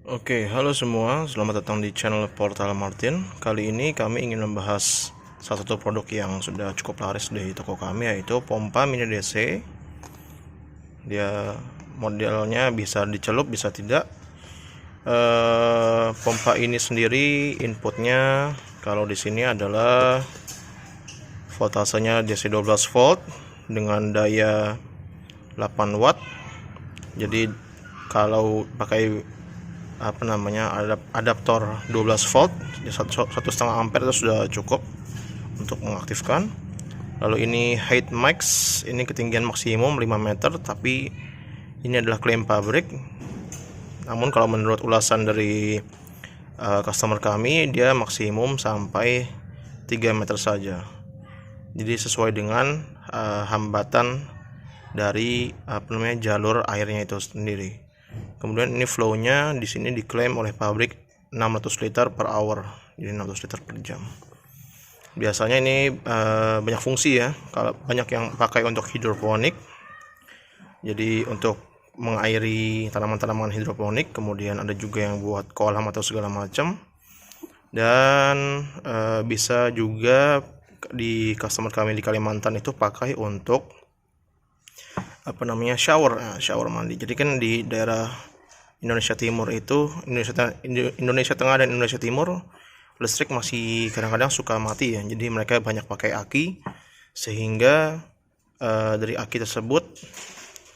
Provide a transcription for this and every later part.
Oke, halo semua, selamat datang di channel Portal Martin. Kali ini kami ingin membahas salah satu produk yang sudah cukup laris di toko kami, yaitu pompa mini DC. Dia modelnya bisa dicelup, bisa tidak. Pompa ini sendiri inputnya kalau di sini adalah voltasenya DC 12 volt dengan daya 8 watt. Jadi kalau pakai adaptor 12 volt 1,5 ampere itu sudah cukup untuk mengaktifkan. Lalu ini height max, ini ketinggian maksimum 5 meter, tapi ini adalah klaim pabrik. Namun kalau menurut ulasan dari customer kami, dia maksimum sampai 3 meter saja. Jadi sesuai dengan hambatan dari jalur airnya itu sendiri. Kemudian ini flow-nya di sini diklaim oleh pabrik 600 liter per hour, jadi 600 liter per jam. Biasanya ini banyak fungsi ya. Kalau banyak yang pakai untuk hidroponik, jadi untuk mengairi tanaman-tanaman hidroponik. Kemudian ada juga yang buat kolam atau segala macam. Dan bisa juga di customer kami di Kalimantan itu pakai untuk shower mandi. Jadi kan di daerah Indonesia Timur itu, Indonesia Tengah dan Indonesia Timur, listrik masih kadang-kadang suka mati ya. Jadi mereka banyak pakai aki, sehingga dari aki tersebut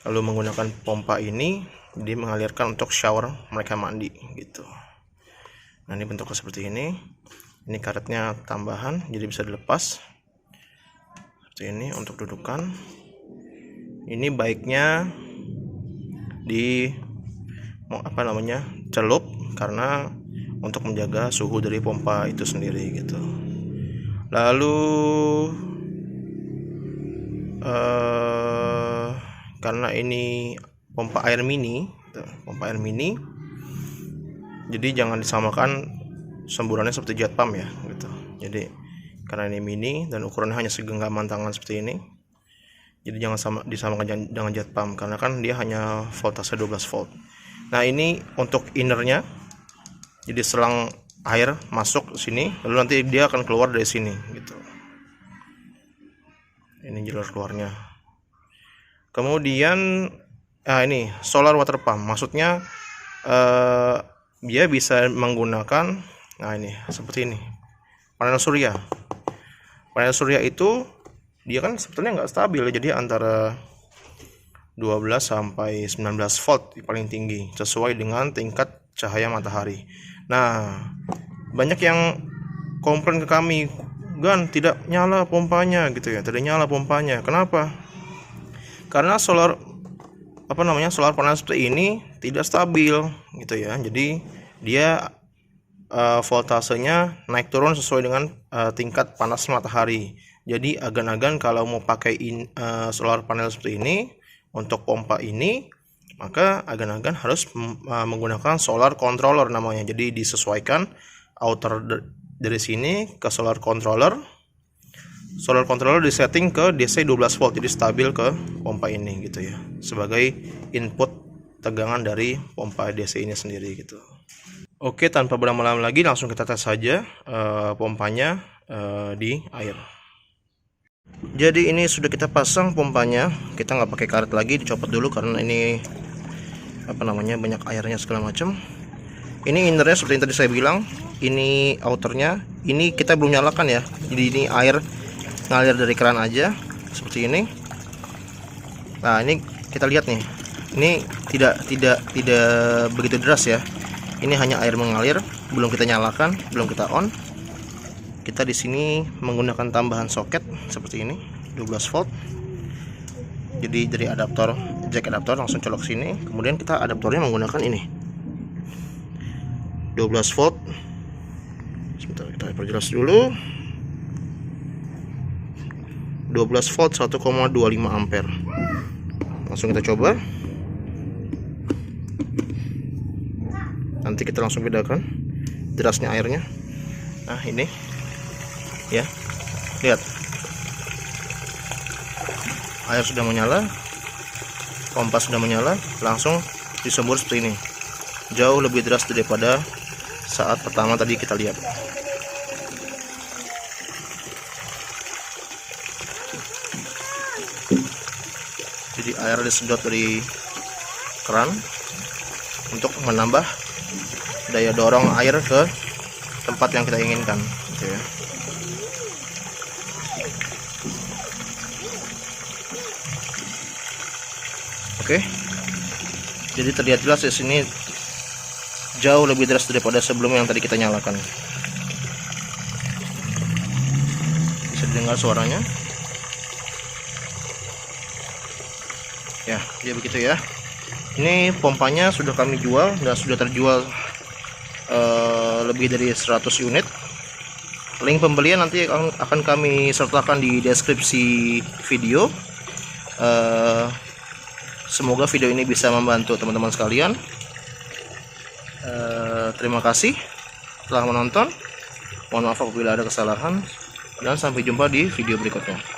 lalu menggunakan pompa ini, jadi mengalirkan untuk shower mereka mandi gitu. Nah, ini bentuknya seperti ini. Ini karetnya tambahan, jadi bisa dilepas seperti ini untuk dudukan. Ini baiknya di celup, karena untuk menjaga suhu dari pompa itu sendiri gitu. Lalu karena ini pompa air mini, jadi jangan disamakan semburannya seperti jet pump ya gitu. Jadi karena ini mini dan ukurannya hanya segenggaman tangan seperti ini, jadi jangan disamakan dengan jet pump, karena kan dia hanya voltase 12 volt. Nah, ini untuk innernya, jadi selang air masuk ke sini, lalu nanti dia akan keluar dari sini gitu. Ini jalur keluarnya. Kemudian ini solar water pump, maksudnya dia bisa menggunakan, nah ini seperti ini, panel surya. Panel surya itu dia kan sebetulnya nggak stabil, jadi antara 12 sampai 19 volt paling tinggi, sesuai dengan tingkat cahaya matahari. Nah, banyak yang komplain ke kami, "Gan, tidak nyala pompanya," gitu ya. Tidak nyala pompanya. Kenapa? Karena solar panel seperti ini tidak stabil gitu ya. Jadi dia voltasenya naik turun sesuai dengan tingkat panas matahari. Jadi agan-agan kalau mau pakai solar panel seperti ini untuk pompa ini, maka agan-agan harus menggunakan solar controller namanya. Jadi disesuaikan outer dari sini ke solar controller. Solar controller disetting ke DC 12 volt, jadi stabil ke pompa ini gitu ya, sebagai input tegangan dari pompa DC ini sendiri gitu. Oke, tanpa berlama-lama lagi, langsung kita tes saja pompanya di air. Jadi ini sudah kita pasang pompanya, kita nggak pakai karet lagi, dicopot dulu karena ini banyak airnya segala macam. Ini innernya seperti yang tadi saya bilang, ini outernya, ini kita belum nyalakan ya. Jadi ini air ngalir dari keran aja seperti ini. Nah, ini kita lihat nih, ini tidak begitu deras ya. Ini hanya air mengalir, belum kita nyalakan, belum kita on. Kita di sini menggunakan tambahan soket seperti ini, 12 volt. Jadi dari jack adaptor langsung colok sini. Kemudian kita adaptornya menggunakan ini, 12 volt. Sebentar, kita perjelas dulu. 12 volt 1,25 ampere. Langsung kita coba. Nanti kita langsung bedakan derasnya airnya. Nah, ini ya, lihat, air sudah menyala, pompa sudah menyala, langsung disembur seperti ini. jauh lebih deras daripada saat pertama tadi kita lihat. Jadi air disedot dari keran untuk menambah daya dorong air ke tempat yang kita inginkan, gitu ya. Oke, jadi terlihat jelas di sini jauh lebih deras daripada sebelum yang tadi kita nyalakan. Bisa dengar suaranya. Ya, dia begitu ya. Ini pompanya sudah kami jual dan sudah terjual lebih dari 100 unit. Link pembelian nanti akan kami sertakan di deskripsi video. Semoga video ini bisa membantu teman-teman sekalian. Terima kasih telah menonton. Mohon maaf apabila ada kesalahan, dan sampai jumpa di video berikutnya.